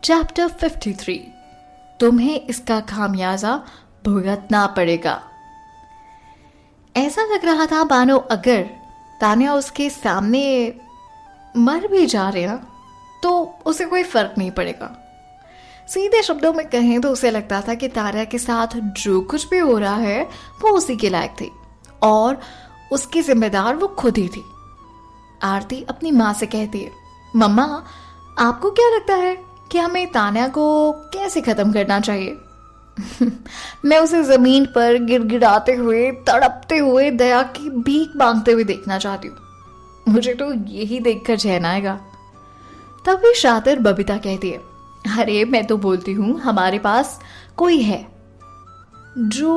Chapter 53 तुम्हें इसका खामियाजा भुगतना पड़ेगा। ऐसा लग रहा था मानो अगर तान्या उसके सामने मर भी जा रहे ना तो उसे कोई फर्क नहीं पड़ेगा। सीधे शब्दों में कहें तो उसे लगता था कि तान्या के साथ जो कुछ भी हो रहा है वो उसी के लायक थी और उसकी जिम्मेदार वो खुद ही थी। आरती अपनी माँ से कहती है, मम्मा आपको क्या लगता है कि हमें तान्या को कैसे खत्म करना चाहिए? मैं उसे जमीन पर गिड़गिड़ाते हुए, तड़पते हुए, दया की भीख मांगते हुए देखना चाहती हूँ। मुझे तो यही देखकर चैन आएगा। तभी शातिर बबीता कहती है, अरे मैं तो बोलती हूँ हमारे पास कोई है जो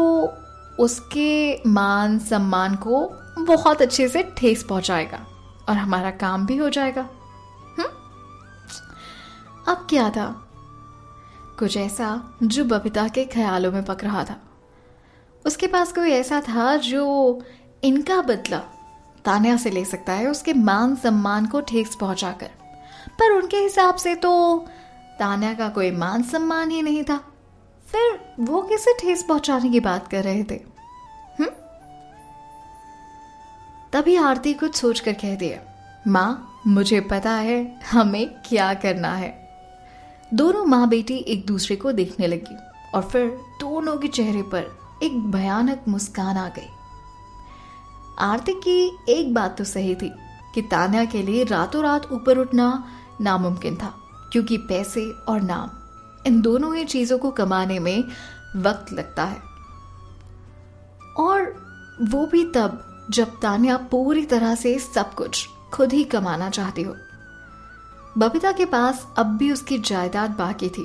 उसके मान सम्मान को बहुत अच्छे से ठेस पहुंचाएगा और हमारा काम भी हो जाएगा। अब क्या था? कुछ ऐसा जो बबीता के ख्यालों में पक रहा था। उसके पास कोई ऐसा था जो इनका बदला तान्या से ले सकता है, उसके मान सम्मान को ठेस पहुंचाकर। पर उनके हिसाब से तो तान्या का कोई मान सम्मान ही नहीं था। फिर वो कैसे ठेस पहुंचाने की बात कर रहे थे? तभी आरती कुछ सोचकर कह दिया, माँ मुझे पता है हमें क्या करना है। दोनों माँ बेटी एक दूसरे को देखने लगी और फिर दोनों के चेहरे पर एक भयानक मुस्कान आ गई। आरती की एक बात तो सही थी कि तान्या के लिए रातों रात ऊपर उठना नामुमकिन था, क्योंकि पैसे और नाम, इन दोनों ही चीजों को कमाने में वक्त लगता है, और वो भी तब जब तान्या पूरी तरह से सब कुछ खुद ही कमाना चाहती हो। बबीता के पास अब भी उसकी जायदाद बाकी थी।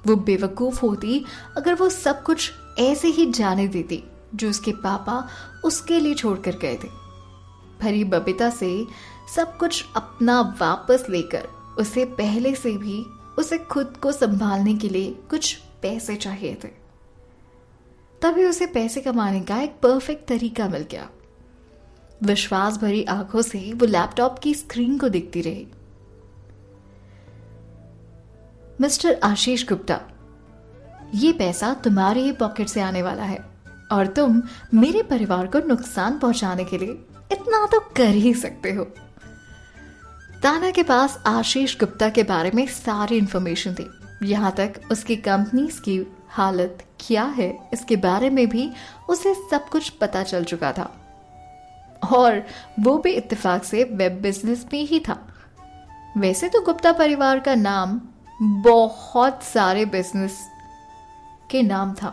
वो बेवकूफ होती अगर वो सब कुछ ऐसे ही जाने देती जो उसके पापा उसके लिए छोड़कर गए थे। भरी बबीता से सब कुछ अपना वापस लेकर उसे पहले से भी उसे खुद को संभालने के लिए कुछ पैसे चाहिए थे। तभी उसे पैसे कमाने का एक परफेक्ट तरीका मिल गया। विश्वास भरी आंखों से वो लैपटॉप की स्क्रीन को देखती रही। मिस्टर आशीष गुप्ता, ये पैसा तुम्हारे ही पॉकेट से आने वाला है और तुम मेरे परिवार को नुकसान पहुंचाने के लिए इतना तो कर ही सकते हो। तान्या के पास आशीष गुप्ता के बारे में सारी इंफॉर्मेशन थी। यहाँ तक उसकी कंपनीज की हालत क्या है इसके बारे में भी उसे सब कुछ पता चल चुका था, और वो भी इत्तेफाक से वेब बिजनेस में ही था। वैसे तो गुप्ता परिवार का नाम बहुत सारे बिजनेस के नाम था,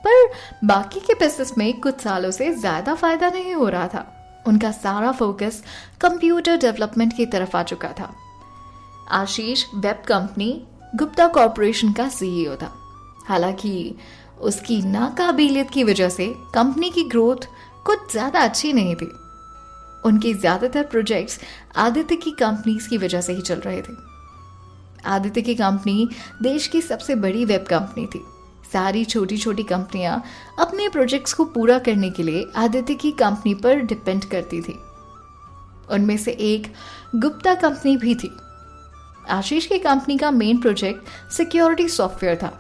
पर बाकी के बिजनेस में कुछ सालों से ज्यादा फायदा नहीं हो रहा था। उनका सारा फोकस कंप्यूटर डेवलपमेंट की तरफ आ चुका था। आशीष वेब कंपनी गुप्ता कॉरपोरेशन का सीईओ था। हालांकि उसकी नाकाबिलियत की वजह से कंपनी की ग्रोथ कुछ ज्यादा अच्छी नहीं थी। उनके ज्यादातर प्रोजेक्ट्स आदित्य की कंपनीज की वजह से ही चल रहे थे। आदित्य की कंपनी देश की सबसे बड़ी वेब कंपनी थी। सारी छोटी छोटी कंपनियां अपने प्रोजेक्ट्स को पूरा करने के लिए आदित्य की कंपनी पर डिपेंड करती थी। उनमें से एक गुप्ता कंपनी भी थी। आशीष की कंपनी का मेन प्रोजेक्ट सिक्योरिटी सॉफ्टवेयर था।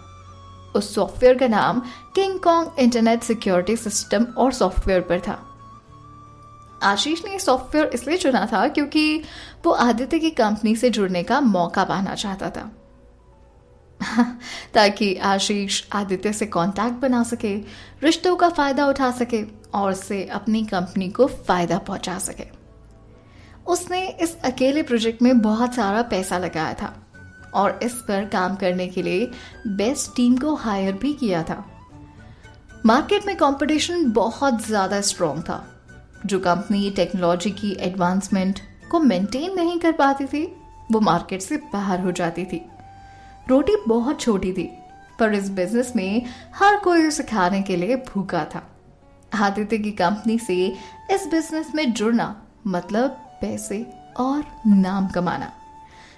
उस सॉफ्टवेयर का नाम king Kong internet security system और सॉफ्टवेयर पर था। आशीष ने सॉफ्टवेयर इसलिए चुना था क्योंकि वो आदित्य की कंपनी से जुड़ने का मौका पाना चाहता था, ताकि आशीष आदित्य से कांटेक्ट बना सके, रिश्तों का फायदा उठा सके और उससे अपनी कंपनी को फायदा पहुंचा सके। उसने इस अकेले प्रोजेक्ट में बहुत सारा पैसा लगाया था और इस पर काम करने के लिए बेस्ट टीम को हायर भी किया था। मार्केट में कंपटीशन बहुत ज्यादा स्ट्रॉन्ग था। जो कंपनी टेक्नोलॉजी की एडवांसमेंट को मेंटेन नहीं कर पाती थी वो मार्केट से बाहर हो जाती थी। रोटी बहुत छोटी थी, पर इस बिजनेस में हर कोई उसे खाने के लिए भूखा था। आदित्य की कंपनी से इस बिजनेस में जुड़ना मतलब पैसे और नाम कमाना।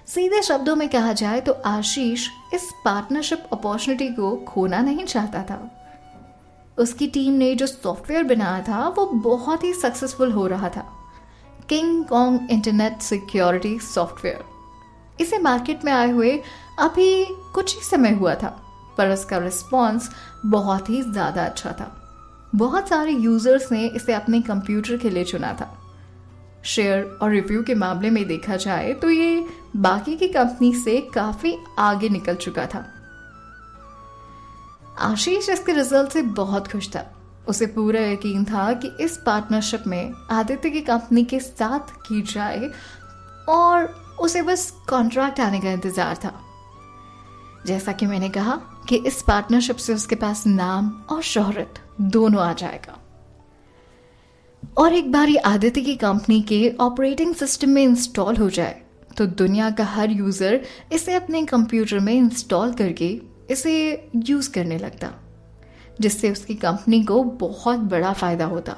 सीधे शब्दों में कहा जाए तो आशीष इस पार्टनरशिप अपॉर्चुनिटी को खोना नहीं चाहता था। उसकी टीम ने जो सॉफ्टवेयर बनाया था वो बहुत ही सक्सेसफुल हो रहा था। King Kong internet security software. इसे मार्केट में आए हुए अभी कुछ ही समय हुआ था, पर उसका रिस्पॉन्स बहुत ही ज़्यादा अच्छा था। बहुत सारे यूजर्स ने इसे अपने कंप्यूटर के लिए चुना था। शेयर और रिव्यू के मामले में देखा जाए तो ये बाकी की कंपनी से काफ़ी आगे निकल चुका था। आशीष इसके रिजल्ट से बहुत खुश था। उसे पूरा यकीन था कि इस पार्टनरशिप में आदित्य की कंपनी के साथ की जाए और उसे बस कॉन्ट्रैक्ट आने का इंतजार था। जैसा कि मैंने कहा कि इस पार्टनरशिप से उसके पास नाम और शोहरत दोनों आ जाएगा। और एक बार ये आदित्य की कंपनी के ऑपरेटिंग सिस्टम में इंस्टॉल हो जाए तो दुनिया का हर यूजर इसे अपने कंप्यूटर में इंस्टॉल करके इसे यूज करने लगता, जिससे उसकी कंपनी को बहुत बड़ा फायदा होता।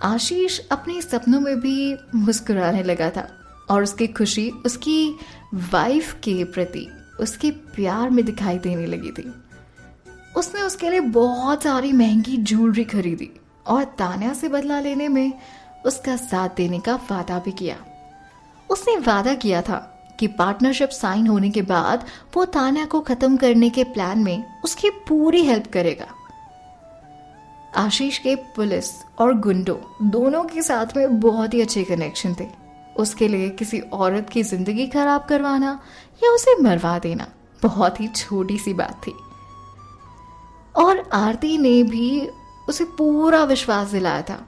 आशीष अपने सपनों में भी मुस्कुराने लगा था और उसकी खुशी उसकी वाइफ के प्रति उसके प्यार में दिखाई देने लगी थी। उसने उसके लिए बहुत सारी महंगी ज्वेलरी खरीदी और तान्या से बदला लेने में उसका साथ देने का वादा भी किया। उसने वादा किया था कि पार्टनरशिप साइन होने के बाद वो तान्या को खत्म करने के प्लान में उसकी पूरी हेल्प करेगा। आशीष के पुलिस और गुंडों दोनों के साथ में बहुत ही अच्छे कनेक्शन थे। उसके लिए किसी औरत की जिंदगी खराब करवाना या उसे मरवा देना बहुत ही छोटी सी बात थी। और आरती ने भी उसे पूरा विश्वास दिलाया था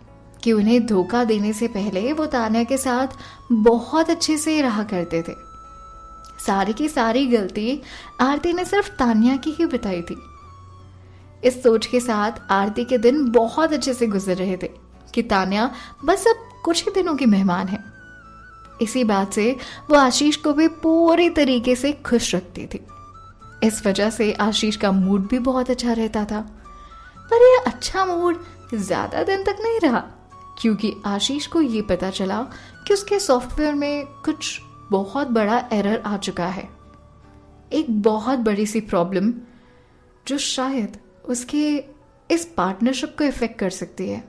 कि उन्हें धोखा देने से पहले वो तान्या के साथ बहुत अच्छे से रहा करते थे। सारी की सारी गलती आरती ने सिर्फ तान्या की ही बताई थी। इस सोच के साथ आरती के दिन बहुत अच्छे से गुजर रहे थे कि तान्या बस अब कुछ ही दिनों की मेहमान है। इसी बात से वो आशीष को भी पूरी तरीके से खुश रखती थी। इस वजह से आशीष का मूड भी बहुत अच्छा रहता था। पर यह अच्छा मूड ज्यादा दिन तक नहीं रहा, क्योंकि आशीष को ये पता चला कि उसके सॉफ्टवेयर में कुछ बहुत बड़ा एरर आ चुका है। एक बहुत बड़ी सी प्रॉब्लम जो शायद उसके इस पार्टनरशिप को इफेक्ट कर सकती है।